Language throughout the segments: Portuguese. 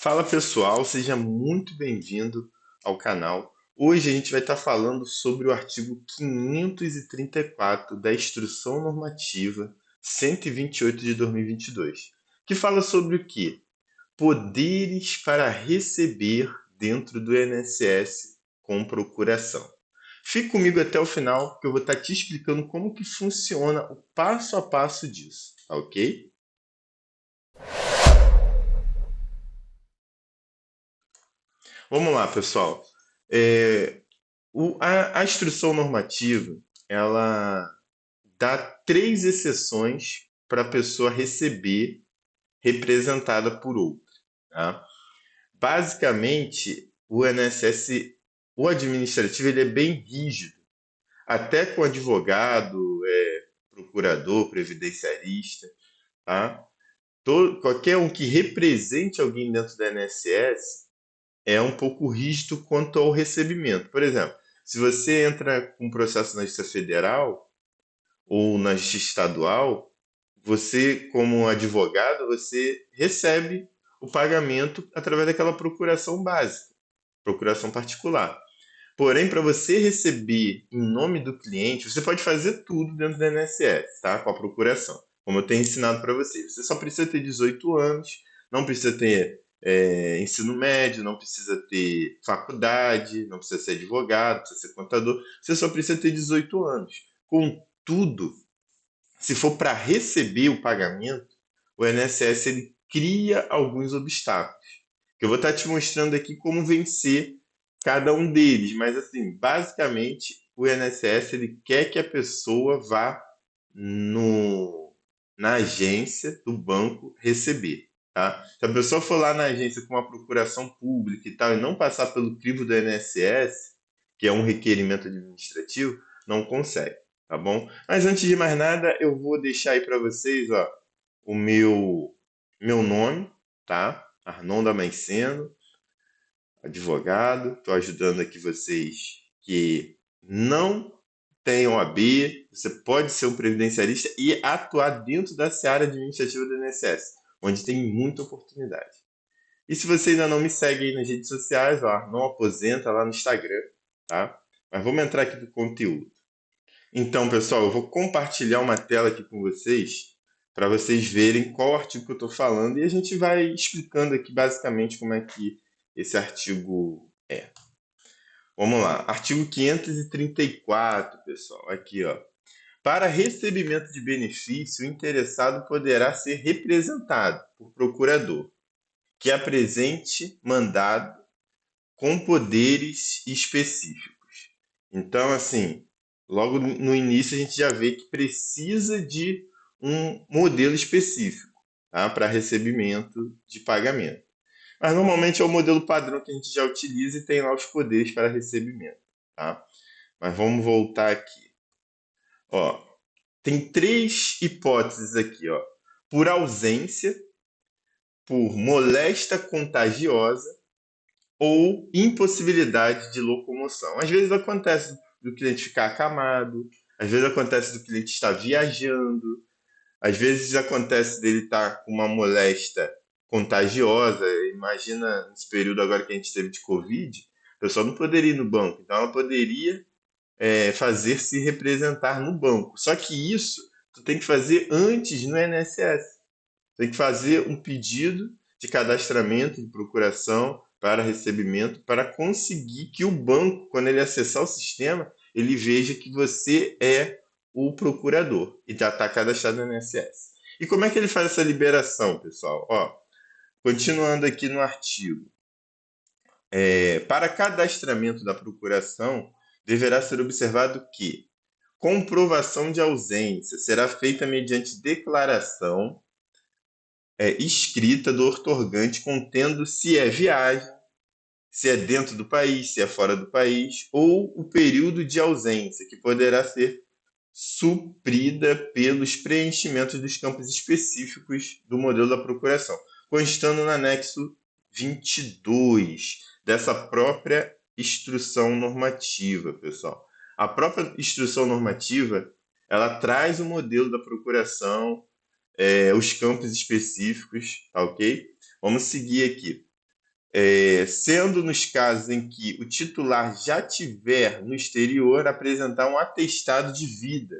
Fala pessoal, seja muito bem-vindo ao canal. Hoje a gente vai estar falando sobre o artigo 534 da Instrução Normativa 128 de 2022, que fala sobre o quê? Poderes para receber dentro do INSS com procuração. Fique comigo até o final, que eu vou estar te explicando como que funciona o passo a passo disso, tá ok? Vamos lá, pessoal. É, a instrução normativa, ela dá três exceções para a pessoa receber representada por outra. Tá? Basicamente, o INSS, o administrativo, ele é bem rígido, até com advogado, procurador, previdenciarista, tá? Qualquer um que represente alguém dentro do INSS é um pouco rígido quanto ao recebimento. Por exemplo, se você entra com um processo na Justiça Federal ou na Justiça Estadual, você, como advogado, você recebe o pagamento através daquela procuração básica, procuração particular. Porém, para você receber em nome do cliente, você pode fazer tudo dentro da INSS, tá? Com a procuração, como eu tenho ensinado para vocês. Você só precisa ter 18 anos, não precisa ter ensino médio, não precisa ter faculdade, não precisa ser advogado, não precisa ser contador, você só precisa ter 18 anos. Contudo, se for para receber o pagamento, o INSS ele cria alguns obstáculos. Que eu vou estar te mostrando aqui como vencer cada um deles, mas assim, basicamente o INSS ele quer que a pessoa vá no, na agência do banco receber. Tá? Se a pessoa for lá na agência com uma procuração pública e tal, e não passar pelo crivo do INSS, que é um requerimento administrativo, não consegue, tá bom? Mas antes de mais nada, eu vou deixar aí para vocês, ó, o meu nome, tá? Arnon Damasceno, advogado. Estou ajudando aqui vocês que não têm OAB. Você pode ser um previdenciarista e atuar dentro da seara administrativa do INSS, onde tem muita oportunidade. E se você ainda não me segue aí nas redes sociais, ó, não aposenta lá no Instagram, tá? Mas vamos entrar aqui no conteúdo. Então, pessoal, eu vou compartilhar uma tela aqui com vocês para vocês verem qual artigo que eu estou falando e a gente vai explicando aqui basicamente como é que esse artigo é. Vamos lá, artigo 534, pessoal, aqui ó. Para recebimento de benefício, o interessado poderá ser representado por procurador que apresente mandado com poderes específicos. Então, assim, logo no início a gente já vê que precisa de um modelo específico, tá? Para recebimento de pagamento. Mas normalmente é o modelo padrão que a gente já utiliza e tem lá os poderes para recebimento, tá? Mas vamos voltar aqui. Ó, tem três hipóteses aqui, ó. Por ausência, por moléstia contagiosa ou impossibilidade de locomoção. Às vezes acontece do cliente ficar acamado, às vezes acontece do cliente estar viajando, às vezes acontece dele estar com uma moléstia contagiosa. Imagina nesse período agora que a gente teve de Covid, a pessoa não poderia ir no banco, então ela poderia fazer se representar no banco. Só que isso tu tem que fazer antes no INSS. Tem que fazer um pedido de cadastramento, de procuração para recebimento, para conseguir que o banco, quando ele acessar o sistema, ele veja que você é o procurador e já está cadastrado no INSS. E como é que ele faz essa liberação, pessoal? Ó, continuando aqui no artigo. Para cadastramento da procuração, deverá ser observado que comprovação de ausência será feita mediante declaração escrita do outorgante contendo se é viagem, se é dentro do país, se é fora do país, ou o período de ausência, que poderá ser suprida pelos preenchimentos dos campos específicos do modelo da procuração, constando no anexo 22 dessa própria instrução normativa, pessoal. A própria instrução normativa, ela traz o modelo da procuração, os campos específicos, tá ok? Vamos seguir aqui. sendo nos casos em que o titular já tiver no exterior, apresentar um atestado de vida,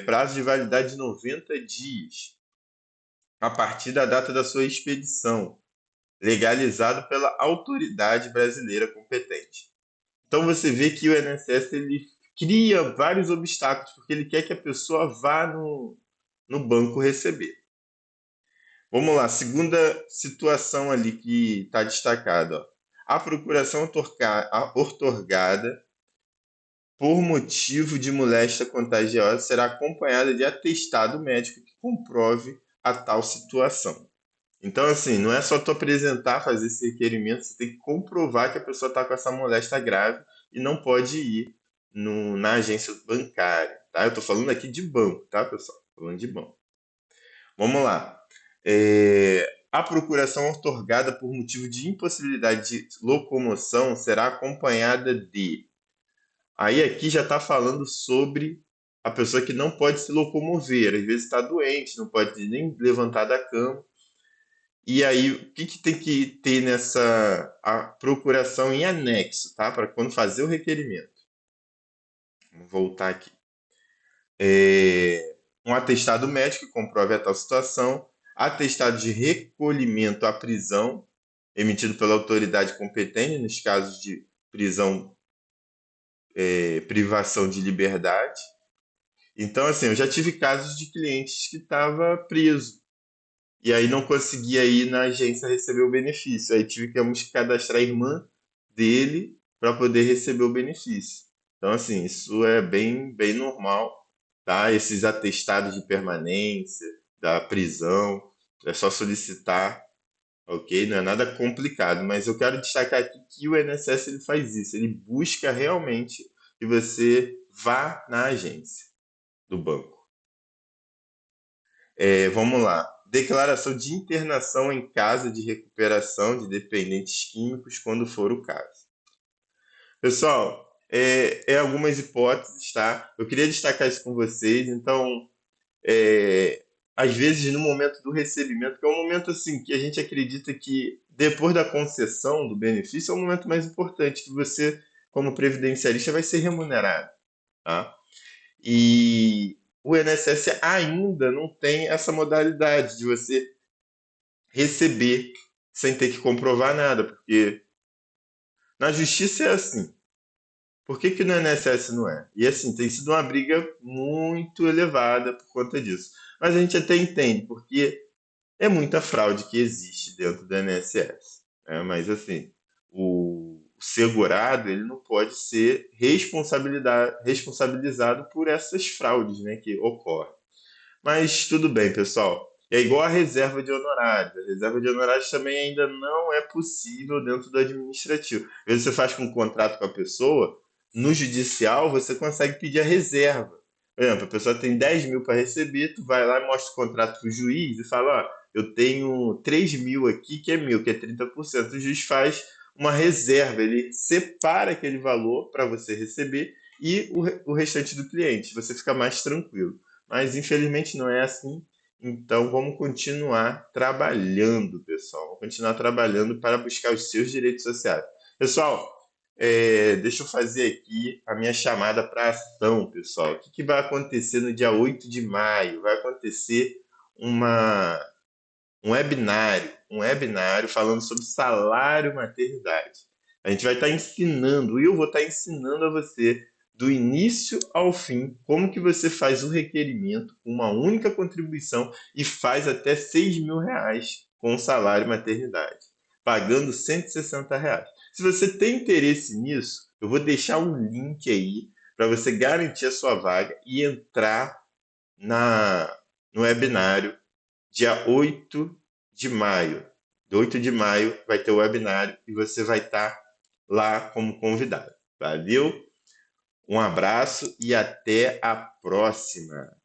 prazo de validade de 90 dias, a partir da data da sua expedição, legalizado pela autoridade brasileira competente. Então você vê que o INSS ele cria vários obstáculos, porque ele quer que a pessoa vá no banco receber. Vamos lá, segunda situação ali que está destacada. Ó. A procuração outorgada por motivo de moléstia contagiosa será acompanhada de atestado médico que comprove a tal situação. Então, assim, não é só tu apresentar, fazer esse requerimento, você tem que comprovar que a pessoa está com essa moléstia grave e não pode ir na agência bancária, tá? Eu estou falando aqui de banco, tá, pessoal? Falando de banco. Vamos lá. A procuração outorgada por motivo de impossibilidade de locomoção será acompanhada de. Aí aqui já está falando sobre a pessoa que não pode se locomover, às vezes está doente, não pode nem levantar da cama. E aí, o que tem que ter nessa a procuração em anexo, tá? Para quando fazer o requerimento. Vamos voltar aqui. Um atestado médico que comprove a tal situação, atestado de recolhimento à prisão, emitido pela autoridade competente, nos casos de prisão, privação de liberdade. Então, assim, eu já tive casos de clientes que estava preso e aí não conseguia ir na agência receber o benefício. Aí tivemos que cadastrar a irmã dele para poder receber o benefício. Então, assim, isso é bem normal, tá? Esses atestados de permanência, da prisão, é só solicitar, ok? Não é nada complicado, mas eu quero destacar aqui que o INSS ele faz isso, ele busca realmente que você vá na agência do banco. Vamos lá. Declaração de internação em casa de recuperação de dependentes químicos, quando for o caso. Pessoal, algumas hipóteses, tá? Eu queria destacar isso com vocês. Então, às vezes, no momento do recebimento, que é um momento assim que a gente acredita que depois da concessão do benefício é o momento mais importante, que você, como previdenciarista, vai ser remunerado, tá? E o INSS ainda não tem essa modalidade de você receber sem ter que comprovar nada, porque na justiça é assim. Por que no INSS não é? E assim, tem sido uma briga muito elevada por conta disso. Mas a gente até entende, porque é muita fraude que existe dentro do INSS. Né? Mas assim, o segurado ele não pode ser responsabilizado por essas fraudes, né, que ocorrem. Mas tudo bem, pessoal. É igual a reserva de honorários. A reserva de honorários também ainda não é possível dentro do administrativo. Às vezes você faz com um contrato com a pessoa, no judicial você consegue pedir a reserva. Por exemplo, a pessoa tem 10 mil para receber, tu vai lá e mostra o contrato para o juiz e fala, ó, eu tenho 3 mil aqui que é meu, que é 30%. O juiz faz uma reserva, ele separa aquele valor para você receber e o restante do cliente. Você fica mais tranquilo. Mas infelizmente não é assim. Então vamos continuar trabalhando, pessoal. Vamos continuar trabalhando para buscar os seus direitos sociais. Pessoal, deixa eu fazer aqui a minha chamada para ação, pessoal. O que vai acontecer no dia 8 de maio? Vai acontecer um webinário falando sobre salário maternidade. A gente vai estar ensinando, e eu vou estar ensinando a você do início ao fim, como que você faz o requerimento com uma única contribuição e faz até 6 mil reais com o salário maternidade, pagando R$ 160. Se você tem interesse nisso, eu vou deixar um link aí para você garantir a sua vaga e entrar no webinário dia 8 de maio. Do 8 de maio vai ter o webinário e você vai estar lá como convidado. Valeu? Um abraço e até a próxima.